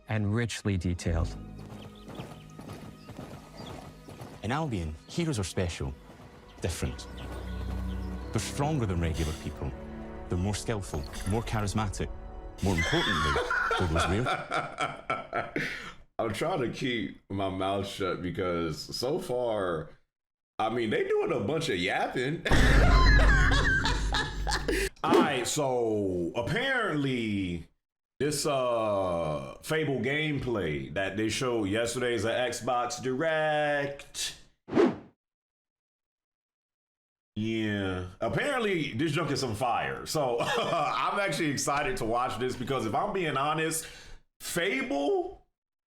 and richly detailed. In Albion, heroes are special, different. They're stronger than regular people. They're more skillful, more charismatic. More importantly, they're those rare. I'm trying to keep my mouth shut because so far, I mean, they doing a bunch of yapping. All right, so apparently this Fable gameplay that they showed yesterday is an Xbox Direct. Yeah, apparently this junk is some fire. So I'm actually excited to watch this because if I'm being honest, Fable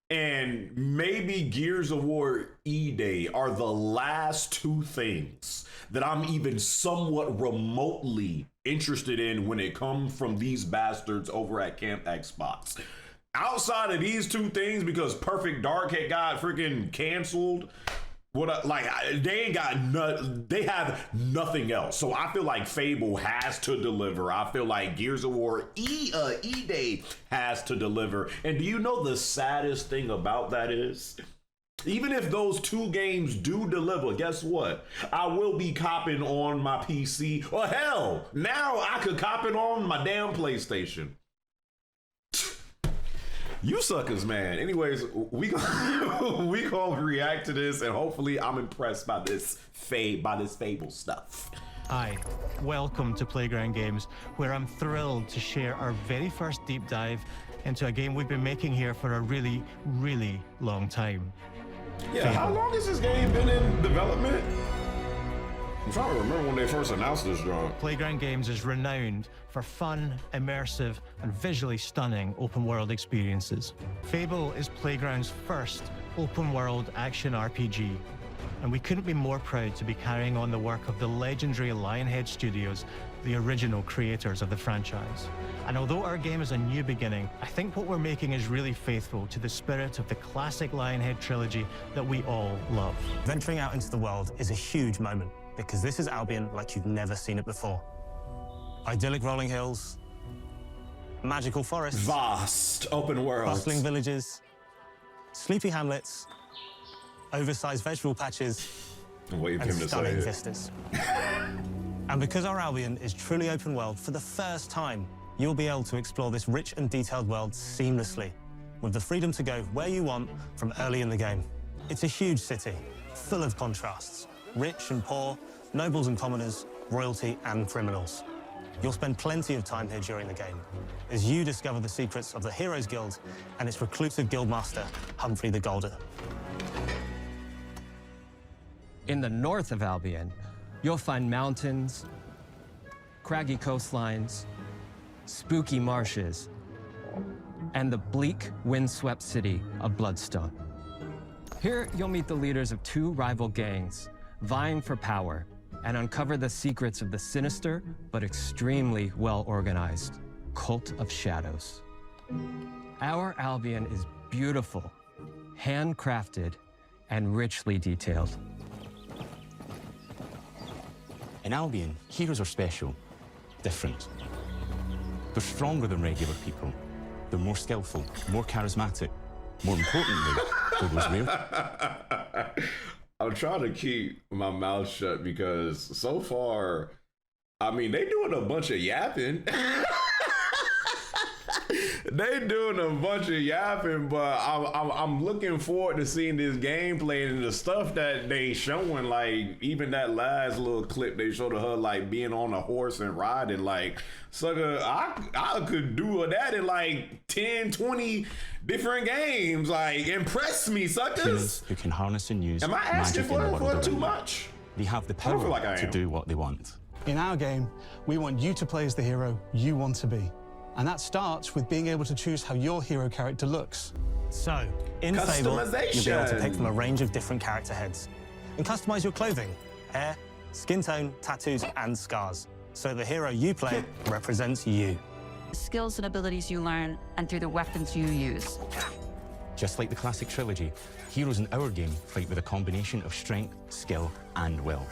and maybe Gears of War E-Day are the last two things that I'm even somewhat remotely interested in when it comes from these bastards over at Camp Xbox. Outside of these two things, because Perfect Dark had got freaking canceled, they ain't got they have nothing else. So I feel like Fable has to deliver. I feel like Gears of War E-Day has to deliver. And do you know the saddest thing about that is? Even if those two games do deliver, guess what? I will be copping on my PC. Or hell, now I could cop it on my damn PlayStation. You suckers, man. Anyways, we gonna react to this, and hopefully I'm impressed by this Fable stuff. Hi, welcome to Playground Games, where I'm thrilled to share our very first deep dive into a game we've been making here for a really, really long time. Yeah, Fable. How long has this game been in development? I'm trying to remember when they first announced this drawing. Playground Games is renowned for fun, immersive, and visually stunning open-world experiences. Fable is Playground's first open-world action RPG, and we couldn't be more proud to be carrying on the work of the legendary Lionhead Studios, the original creators of the franchise. And although our game is a new beginning, I think what we're making is really faithful to the spirit of the classic Lionhead trilogy that we all love. Venturing out into the world is a huge moment, because this is Albion like you've never seen it before. Idyllic rolling hills, magical forests, Vast open world, bustling villages, sleepy hamlets, oversized vegetable patches, and stunning vistas. And because our Albion is truly open world, for the first time, you'll be able to explore this rich and detailed world seamlessly, with the freedom to go where you want from early in the game. It's a huge city, full of contrasts. Rich and poor, nobles and commoners, royalty and criminals. You'll spend plenty of time here during the game as you discover the secrets of the Heroes Guild and its reclusive guildmaster, Humphrey the Golden. In the north of Albion, you'll find mountains, craggy coastlines, spooky marshes, and the bleak, windswept city of Bloodstone. Here, you'll meet the leaders of two rival gangs, vying for power, and uncover the secrets of the sinister but extremely well-organized Cult of Shadows. Our Albion is beautiful, handcrafted, and richly detailed. In Albion, heroes are special, different. They're stronger than regular people. They're more skillful, more charismatic. More importantly, they're those rare. I'm trying to keep my mouth shut because so far, I mean, they doing a bunch of yapping. They doing a bunch of yapping, but I'm looking forward to seeing this gameplay and the stuff that they showing. Like even that last little clip they showed of her like being on a horse and riding. Like, sucker, I could do that in like 10, 20 different games. Like, impress me, suckers. Humans who can harness and use Am I asking magic for too them. much? They have the power to do what they want. In our game, we want you to play as the hero you want to be. And that starts with being able to choose how your hero character looks. So, in Fable, you'll be able to pick from a range of different character heads and customize your clothing, hair, skin tone, tattoos, and scars, so the hero you play represents you. Skills and abilities you learn, and through the weapons you use. Just like the classic trilogy, heroes in our game fight with a combination of strength, skill, and will.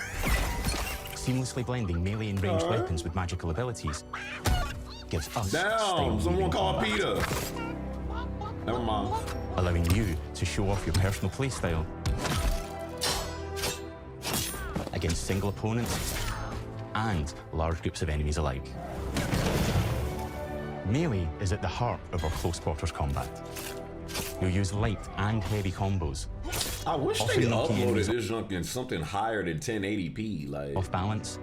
Seamlessly blending melee and ranged weapons with magical abilities gives us someone call Peter. Never mind. allowing you to show off your personal playstyle against single opponents and large groups of enemies alike. Melee is at the heart of our close quarters combat. You'll use light and heavy combos. I wish often they knocking uploaded enemies this junk in something higher than 1080p. Like off balance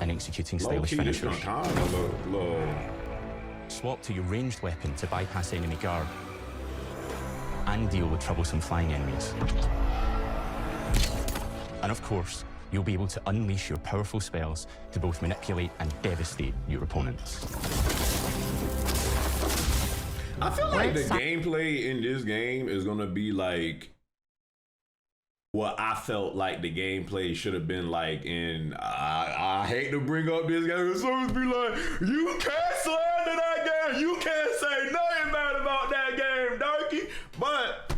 and executing stylish low-key, this finishers. junk kinda look low. Swap to your ranged weapon to bypass enemy guard and deal with troublesome flying enemies. And of course, you'll be able to unleash your powerful spells to both manipulate and devastate your opponents. I feel like the gameplay in this game is gonna be like what I felt like the gameplay should have been like in. I hate to bring up this game, but someone's be like, "You can't slander that game. You can't say nothing bad about that game, Darky." But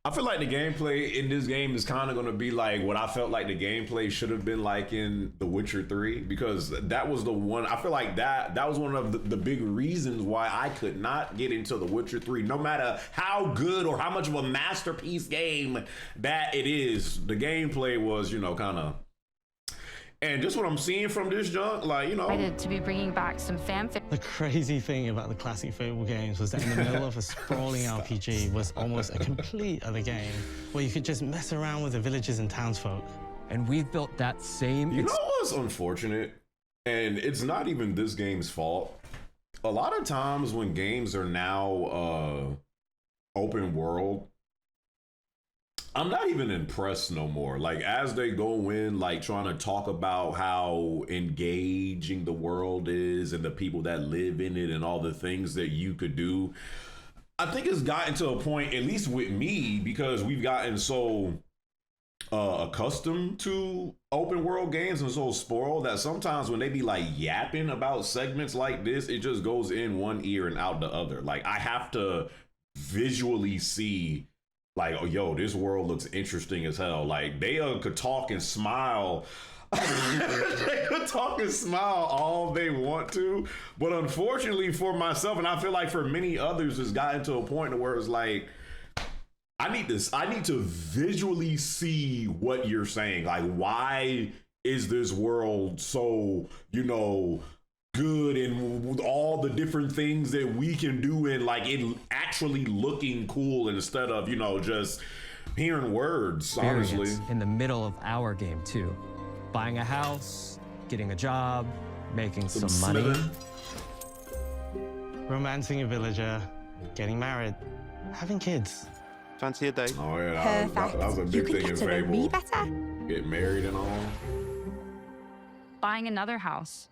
I feel like the gameplay in this game is kind of going to be like what I felt like the gameplay should have been like in The Witcher 3, because that was the one, I feel like that was one of the big reasons why I could not get into The Witcher 3, no matter how good or how much of a masterpiece game that it is. The gameplay was, you know, kind of, and just what I'm seeing from this junk, like, you know. Excited to be bringing back some fanfic. The crazy thing about the classic Fable games was that in the middle of a sprawling RPG was almost a complete other game where you could just mess around with the villagers and townsfolk. And we've built that same. You know what's unfortunate? And it's not even this game's fault. A lot of times when games are now open world, I'm not even impressed no more. Like, as they go in, like, trying to talk about how engaging the world is and the people that live in it and all the things that you could do, I think it's gotten to a point, at least with me, because we've gotten so accustomed to open world games and so spoiled that sometimes when they be like yapping about segments like this, it just goes in one ear and out the other. Like, I have to visually see, like, oh, yo, this world looks interesting as hell. Like, they could talk and smile. They could talk and smile all they want to. But unfortunately for myself, and I feel like for many others, it's gotten to a point where it's like, I need to visually see what you're saying. Like, why is this world so, you know, good, and with all the different things that we can do, and like it actually looking cool instead of, you know, just hearing words, honestly. In the middle of our game too. Buying a house, getting a job, making some money. smithing. Romancing a villager, getting married, having kids. Fancy a date? Oh yeah, that was a big thing in Fable. Get married and all. Buying another house.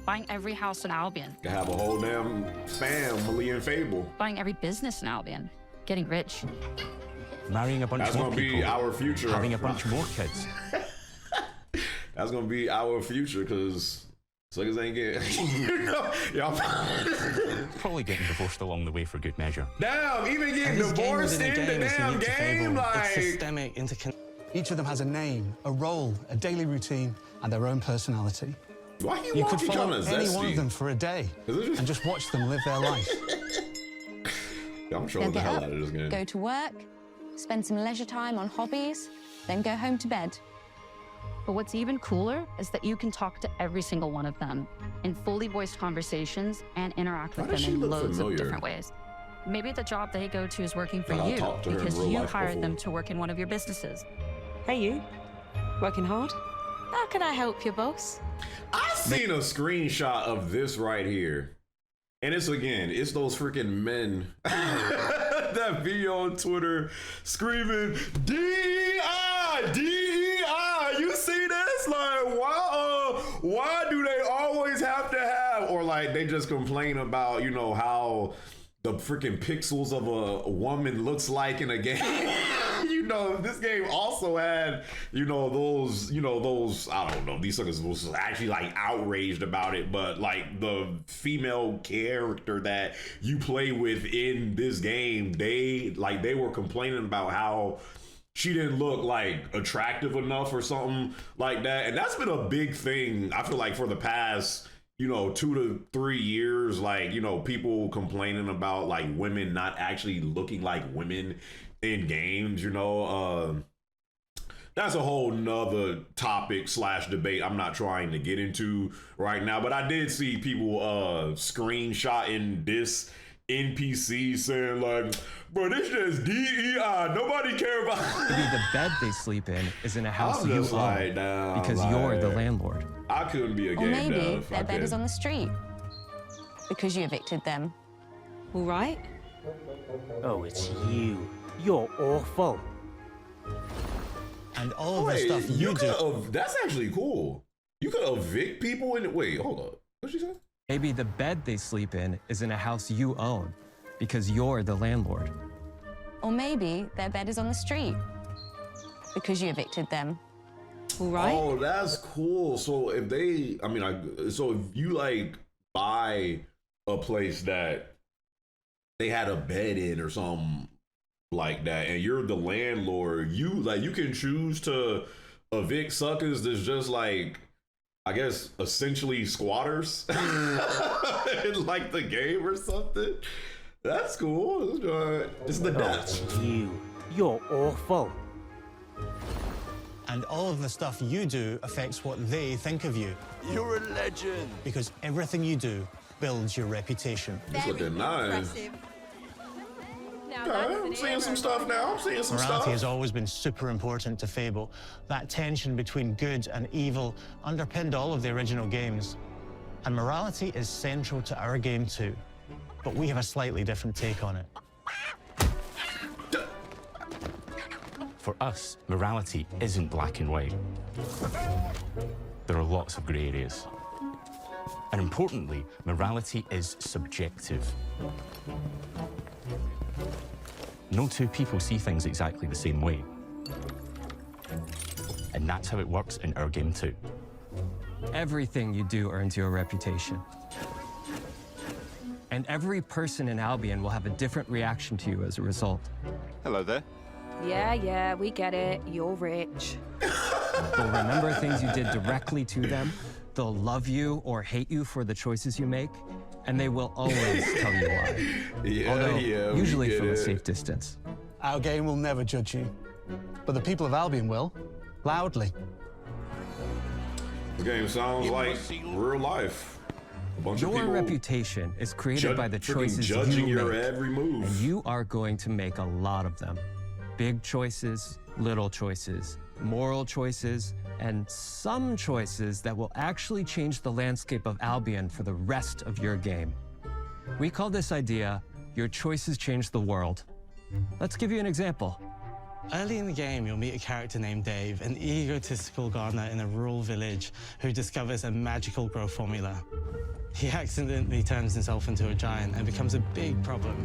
Buying every house in Albion. Can have a whole damn family in Fable. Buying every business in Albion. Getting rich. Marrying a bunch That's more gonna people. be our future. Having a bunch more kids. That's gonna be our future, because suckers ain't getting, you know, y'all. Probably getting divorced along the way for good measure. Damn, even getting This game divorced within a in the is damn unique to game, Fable. It's like. systemic, Each of them has a name, a role, a daily routine, and their own personality. Why you You walk could each follow other any one zesty? of them for a day Is it just- and just watch them live their life. Yeah, I'm trolling the get hell up, out of this game. go to work, spend some leisure time on hobbies, then go home to bed. But what's even cooler is that you can talk to every single one of them in fully voiced conversations and interact with Why does them she in look loads familiar? of different ways. Maybe the job they go to is working for I've you talked to her in because real you life hired before. them to work in one of your businesses. Hey, you. Working hard? How can I help you, boss? I seen a screenshot of this right here, and it's those freaking men that be on Twitter screaming DEI, DEI. You see this? Like, why do they always have to have, or like they just complain about, you know, how the freaking pixels of a woman looks like in a game. You know, this game also had, those, I don't know, these suckers was actually like outraged about it, but like the female character that you play with in this game, they were complaining about how she didn't look like attractive enough or something like that. And that's been a big thing, I feel like, for the past, 2 to 3 years, like, people complaining about like women not actually looking like women in games, that's a whole nother topic / debate I'm not trying to get into right now. But I did see people screenshotting this NPC saying like, bro, this just DEI. Nobody care about Maybe the bed they sleep in is in a house I'm you just own like, nah, because like, you're the landlord. I couldn't be a Or game maybe dev. their bed is on the street because you evicted them. All right. Oh, it's you. You're awful. And all of Wait, the stuff you do. that's actually cool. You could evict people in. Wait, hold up. What'd she say? Maybe the bed they sleep in is in a house you own because you're the landlord. Or maybe their bed is on the street because you evicted them. All right. Oh, that's cool. So if they, so if you like buy a place that they had a bed in or something like that, and you're the landlord, you can choose to evict suckers that's just like, I guess, essentially squatters in like the game or something. That's cool. It's the death. It's you. You're awful. And all of the stuff you do affects what they think of you. You're a legend. Because everything you do builds your reputation. It's looking nice. Okay, I'm seeing some stuff now. I'm seeing some Morality stuff. has always been super important to Fable. That tension between good and evil underpinned all of the original games. And morality is central to our game too. But we have a slightly different take on it. For us, morality isn't black and white. There are lots of grey areas. And importantly, morality is subjective. No two people see things exactly the same way. And that's how it works in our game too. Everything you do earns you a reputation. And every person in Albion will have a different reaction to you as a result. Hello there. Yeah, we get it. You're rich. They'll remember things you did directly to them. They'll love you or hate you for the choices you make. And they will always tell you why. Although, usually from a safe distance. Our game will never judge you, but the people of Albion will, loudly. The game sounds like real life. A bunch of Your people reputation is created by the choices judging you your make. every move. And you are going to make a lot of them. Big choices, little choices, moral choices, and some choices that will actually change the landscape of Albion for the rest of your game. We call this idea, your choices change the world. Let's give you an example. Early in the game, you'll meet a character named Dave, an egotistical gardener in a rural village who discovers a magical growth formula. He accidentally turns himself into a giant and becomes a big problem.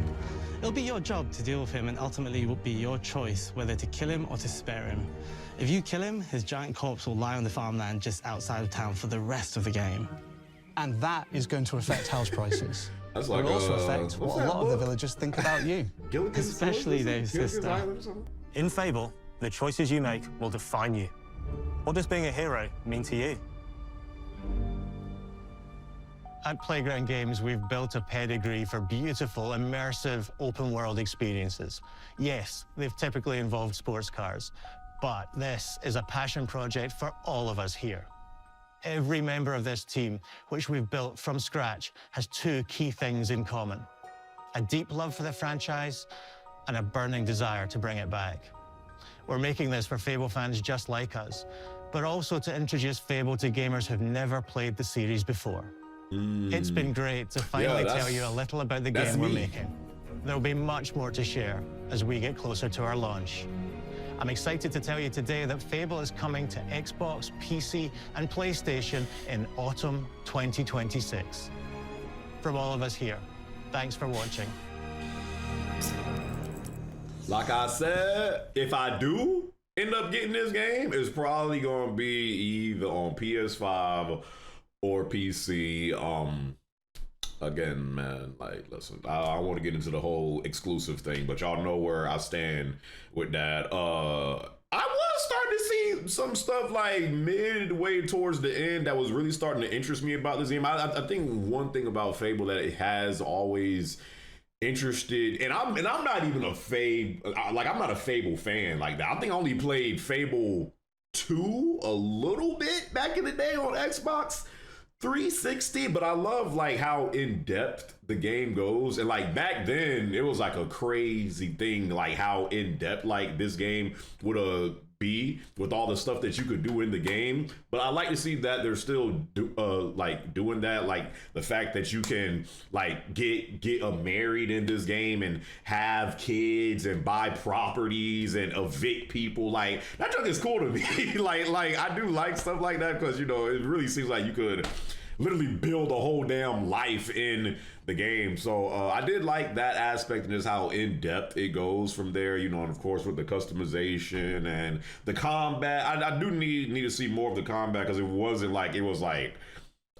It'll be your job to deal with him, and ultimately it will be your choice whether to kill him or to spare him. If you kill him, his giant corpse will lie on the farmland just outside of town for the rest of the game. And that is going to affect house prices. That's It like will also affect what's what a that lot of the book? villagers think about you. Especially Dave's sister. In Fable, the choices you make will define you. What does being a hero mean to you? At Playground Games, we've built a pedigree for beautiful, immersive, open-world experiences. Yes, they've typically involved sports cars, but this is a passion project for all of us here. Every member of this team, which we've built from scratch, has two key things in common: a deep love for the franchise and a burning desire to bring it back. We're making this for Fable fans just like us, but also to introduce Fable to gamers who've never played the series before. It's been great to finally tell you a little about the game we're making. There'll be much more to share as we get closer to our launch. I'm excited to tell you today that Fable is coming to Xbox, PC, and PlayStation in autumn 2026. From all of us here, thanks for watching. Like I said, if I do end up getting this game, it's probably going to be either on PS5 or PC. Again, man, like, listen, I want to get into the whole exclusive thing, but y'all know where I stand with that. I was starting starting to see some stuff like midway towards the end that was really starting to interest me about this game. I think one thing about Fable that it has always interested, and I'm not even a Fable, like I'm not a Fable fan like that. I think I only played Fable 2 a little bit back in the day on Xbox 360, but I love like how in depth the game goes, and like back then it was like a crazy thing, like how in depth like this game would be with all the stuff that you could do in the game. But I like to see that they're still like doing that, like the fact that you can like get married in this game and have kids and buy properties and evict people. Like that junk is cool to me. like I do like stuff like that, because you know it really seems like you could literally build a whole damn life in the game. So I did like that aspect, and just how in depth it goes from there, you know, and of course with the customization and the combat. I do need to see more of the combat, because it was like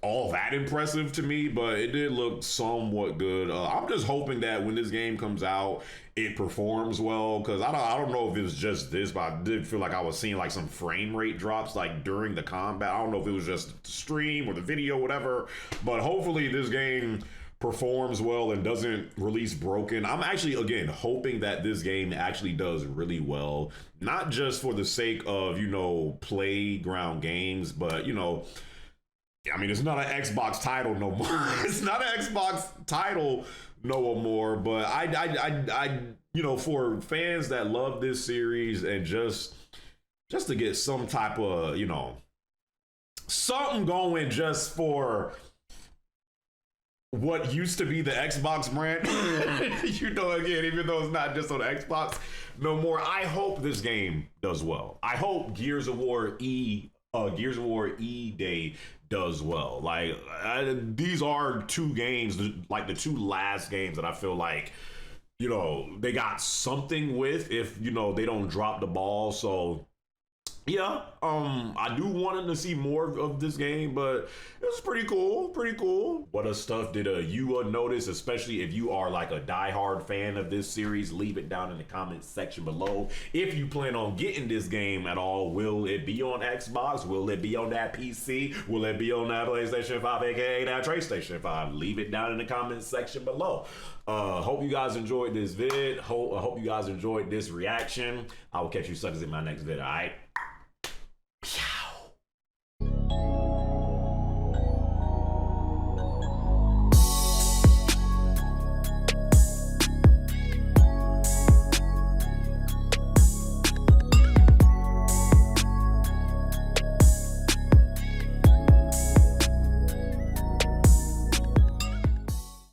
all that impressive to me, but it did look somewhat good. I'm just hoping that when this game comes out, it performs well, because I don't know if it was just this, but I did feel like I was seeing like some frame rate drops like during the combat. I don't know if it was just the stream or the video, whatever, but hopefully this game performs well and doesn't release broken. I'm actually, again, hoping that this game actually does really well, not just for the sake of, you know, playground games, but, you know, I mean, it's not an Xbox title no more. It's not an Xbox title no more, but I you know, for fans that love this series, and just to get some type of, you know, something going just for what used to be the Xbox brand, you know, again, even though it's not just on Xbox no more, I hope this game does well. I hope Gears of War E Day does well. Like these are two games, like the two last games that I feel like, you know, they got something with, if, you know, they don't drop the ball. So yeah, I do want to see more of this game, but it was pretty cool. What stuff did you notice, especially if you are like a diehard fan of this series? Leave it down in the comments section below. If you plan on getting this game at all, will it be on Xbox? Will it be on that PC? Will it be on that PlayStation 5, aka that PlayStation 5? Leave it down in the comments section below. Hope you guys enjoyed this vid. Hope you guys enjoyed this reaction. I will catch you suckers in my next vid, all right?